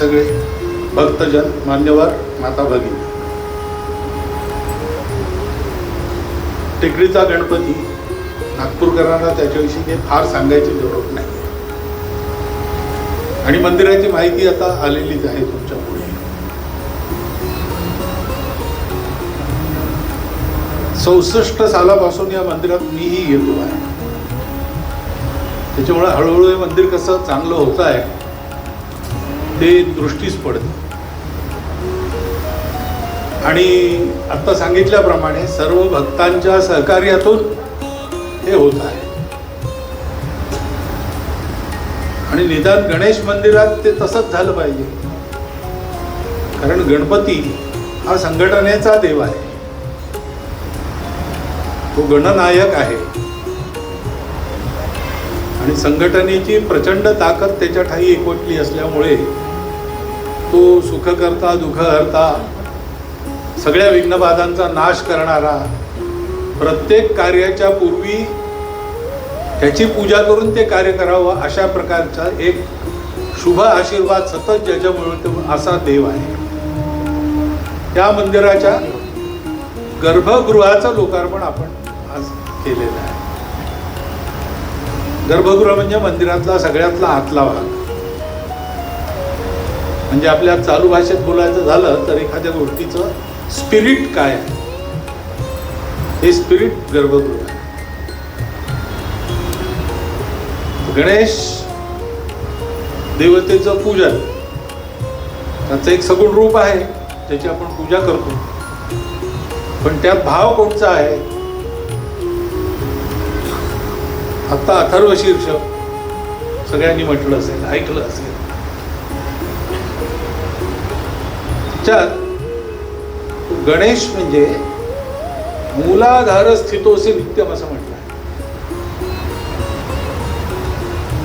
सगळे भक्तजन, मान्यवर, माता भगिनी, टेकडीचा गणपती नागपूरकरांना त्याच्याविषयी काही फार सांगायची जरूरत नाही आणि मंदिराची माहिती आता आलेलीच आहे तुमच्या पुढे. 64 सालापासून या मंदिरात मीही येतो आहे, त्याच्यामुळे हळूहळू हे मंदिर कसं चांगलं होत आहे ते दृष्टीस पडतं. आणि आता सांगितल्याप्रमाणे सर्व भक्तांच्या सहकार्यातून हे होत आहे. आणि निदान गणेश मंदिरात ते तसंच झालं पाहिजे, कारण गणपती हा संघटनेचा देव आहे, तो गणनायक आहे आणि संघटनेची प्रचंड ताकद त्याच्या ठाई एकवटली असल्यामुळे तो सुख करता दुःख हरता सगळ्या विघ्नबाधांचा नाश करणारा, प्रत्येक कार्याच्या पूर्वी त्याची पूजा करून ते कार्य करावं अशा प्रकारचा एक शुभ आशीर्वाद सतत ज्याच्या मिळतो असा देव आहे. त्या मंदिराच्या गर्भगृहाचं लोकार्पण आपण आज केलेलं आहे. गर्भगृह म्हणजे मंदिरातला सगळ्यातला आतला भाग. म्हणजे आपल्या चालू भाषेत बोलायचं झालं तर एखाद्या गोष्टीचं स्पिरिट काय आहे, हे स्पिरिट गर्भगृह आहे. गणेश देवतेचं पूजन त्याचं एक सगुण रूप आहे, त्याची आपण पूजा करतो, पण त्यात भाव कोणता आहे? आता अथर्वशीर्ष सगळ्यांनी म्हटलं असेल, ऐकलं असेल. त्यात गणेश म्हणजे मूलाधार स्थितोसी नित्यम असं म्हटलं आहे.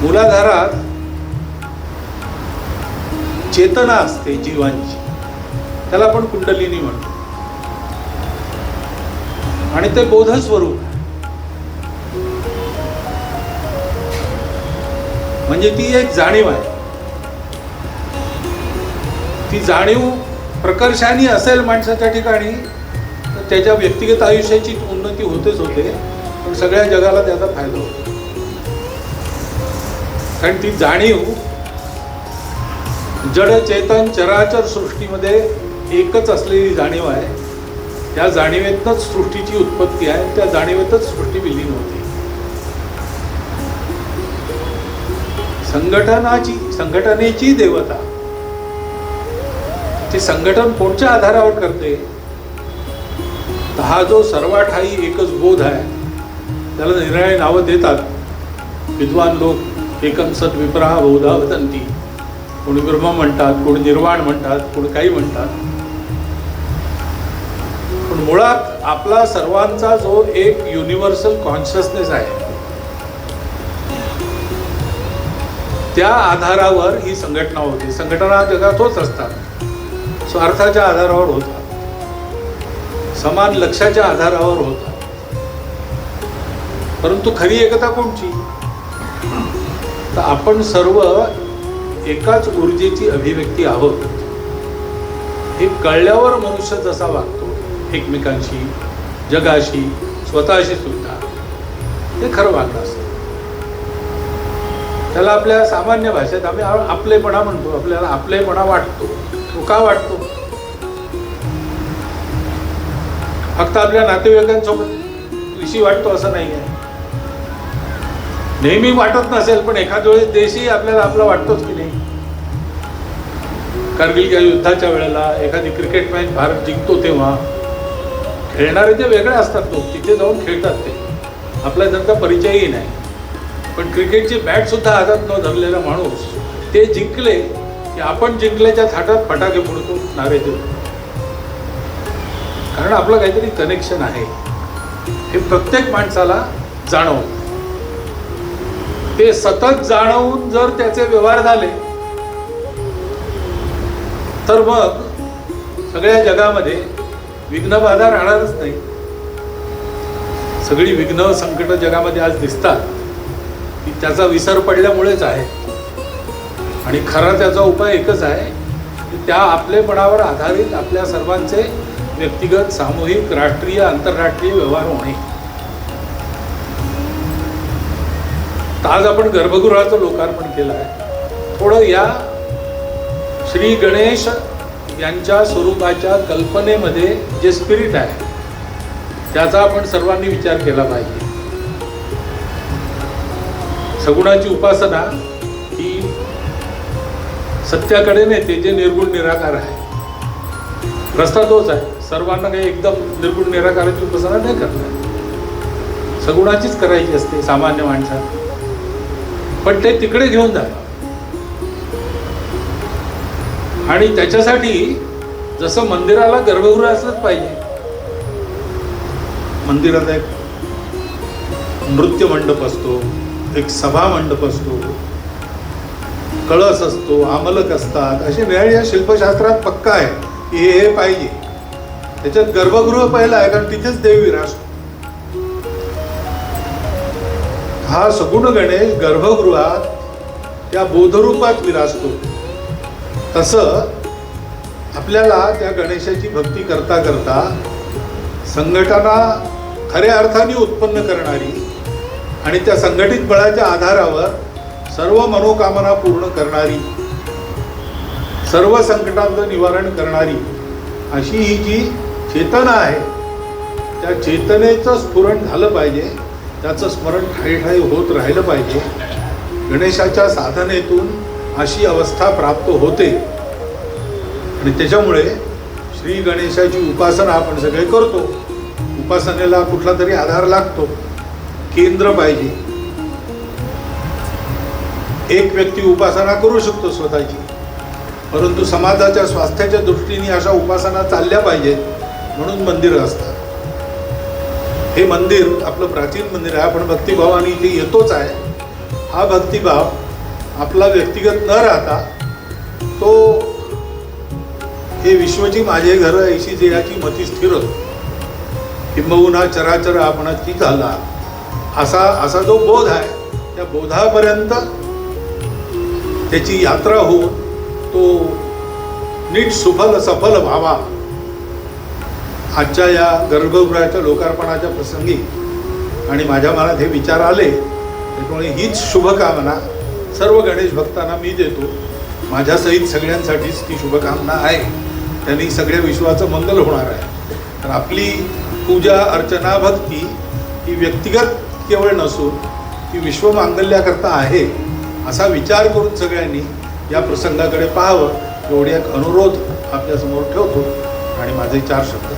मूलाधारात चेतना असते जीवांची, त्याला आपण कुंडलिनी म्हणतो, आणि ते बोध स्वरूप म्हणजे ती एक जाणीव आहे. ती जाणीव प्रकर्षाने असेल माणसाच्या ठिकाणी तर त्याच्या व्यक्तिगत आयुष्याची उन्नती होतेच होते, पण सगळ्या जगाला त्याचा फायदा होतो. कारण ती जाणीव जड चेतन चराचर सृष्टीमध्ये एकच असलेली जाणीव आहे. त्या जाणीवेतच सृष्टीची उत्पत्ती आहे, त्या जाणीवेतच सृष्टी विलीन होते. संघटनेची देवता, ती संघटन कोणत्या आधारावर करते? तर हा जो सर्वाठाई एकच बोध आहे, त्याला निराळे नावं देतात विद्वान लोक. एकम सत विप्रहा बहुधा वदंती. कोणी ब्रह्म म्हणतात, कोणी निर्वाण म्हणतात, कोणी काही म्हणतात. पण मुळात आपला सर्वांचा जो एक युनिव्हर्सल कॉन्शियसनेस आहे, त्या आधारावर ही संघटना होते. संघटना जगात होत असतात, स्वार्थाच्या आधारावर होतात, समान लक्ष्याच्या आधारावर होतात, परंतु खरी एकता कोणची? तर आपण सर्व एकाच ऊर्जेची अभिव्यक्ती आहोत. हे कळल्यावर मनुष्य जसा वागतो एकमेकांशी, जगाशी, स्वतःशी सुद्धा, ते खरं वागणं असतं. त्याला आपल्या सामान्य भाषेत आम्ही आपलेपणा म्हणतो. आपल्याला आपलेपणा वाटतो. तो का वाटतो? फक्त आपल्या नातेवाईकांसोबत विषयी वाटतो असं नाही आहे. नेहमी वाटत नसेल, पण एखाद्या वेळेस देशही आपल्याला आपला वाटतोच की नाही. कारगिलच्या युद्धाच्या वेळेला एखादी क्रिकेट मॅच भारत जिंकतो तेव्हा खेळणारे जे वेगळे असतात लोक, तिथे जाऊन खेळतात ते, आपला त्यांचा परिचयही नाही, पण क्रिकेटची बॅट सुद्धा हातात न धरलेला माणूस ते जिंकले की आपण जिंकल्याच्या थाटात फटाके फोडतो, नारे देतो, कारण आपलं काहीतरी कनेक्शन आहे. हे प्रत्येक माणसाला जाणवतं. ते सतत जाणवून जर त्याचे व्यवहार झाले तर मग सगळ्या जगामध्ये विघ्नबाधा राहणारच नाही. सगळी विघ्न संकट जगामध्ये आज दिसतात ती त्याचा विसर पडल्यामुळेच आहे. आणि खरा त्याचा उपाय एकच आहे त्या आपलेपणावर आधारित आपल्या सर्वांचे व्यक्तिगत, सामूहिक, राष्ट्रीय, आंतरराष्ट्रीय व्यवहार होणे. आज आपण गर्भगृहाचं लोकार्पण केलं आहे. थोडं या श्री गणेश यांच्या स्वरूपाच्या कल्पनेमध्ये जे स्पिरिट आहे त्याचा आपण सर्वांनी विचार केला पाहिजे. सगुणाची उपासना ही सत्याकडे नेते जे निर्गुण निराकार आहे. रस्ता तोच आहे. सर्वांना काही एकदम निर्गुण निराकाराची उपासना नाही करणार, सगुणाचीच करायची असते सामान्य माणसाला. पण ते तिकडे घेऊन जा. आणि त्याच्यासाठी जसं मंदिराला गर्भगृह असलंच पाहिजे. मंदिरात एक नृत्य मंडप असतो, एक सभा मंडप असतो, कळस असतो, आमलक असतात. असे निराळ्या शिल्पशास्त्रात पक्का आहे की हे पाहिजे. त्याच्यात गर्भगृह पहिला आहे, कारण तिथेच देव विराजतो. हा सगुण गणेश गर्भगृहात त्या बोधरूपात विराजतो. तसं आपल्याला त्या गणेशाची भक्ती करता करता संघटना खऱ्या अर्थाने उत्पन्न करणारी आणि त्या संघटित बळाच्या आधारावर सर्व मनोकामना पूर्ण करणारी, सर्व संकटांचं निवारण करणारी अशी ही जी चेतना आहे, त्या चेतनेचं स्फुरण झालं पाहिजे. त्याचं स्मरण ठायी ठायी होत राहिलं पाहिजे. गणेशाच्या साधनेतून अशी अवस्था प्राप्त होते. आणि त्याच्यामुळे श्री गणेशाची उपासना आपण सगळे करतो. उपासनेला कुठला तरी आधार लागतो, केंद्र पाहिजे. एक व्यक्ती उपासना करू शकतो स्वतःची, परंतु समाजाच्या स्वास्थ्याच्या दृष्टीने अशा उपासना चालल्या पाहिजेत म्हणून मंदिरं असतात. हे मंदिर आपलं प्राचीन मंदिर आहे. आपण भक्तिभावाने इथे येतोच आहे. हा भक्तिभाव आपला व्यक्तिगत न राहता तो हे विश्वची माझे घर ऐशी जे याची मती स्थिर किंबहुना चराचर आपणाची झाला असा जो बोध आहे, त्या बोधापर्यंत त्याची यात्रा होऊन तो नीट सुफल सफल व्हावा. आजच्या या गर्भगृहाच्या लोकार्पणाच्या प्रसंगी आणि माझ्या मनात हे विचार आले, त्यामुळे हीच शुभकामना सर्व गणेश भक्तांना मी देतो. माझ्यासहित सगळ्यांसाठीच ती शुभकामना आहे. त्यांनी सगळ्या विश्वाचं मंगल होणार आहे. तर आपली पूजा अर्चना भक्ती ही व्यक्तिगत केवळ नसून ती विश्वमांगल्याकरता आहे असा विचार करून सगळ्यांनी या प्रसंगाकडे पाहावं, एवढी एक अनुरोध आपल्यासमोर ठेवतो आणि माझे 4 शब्द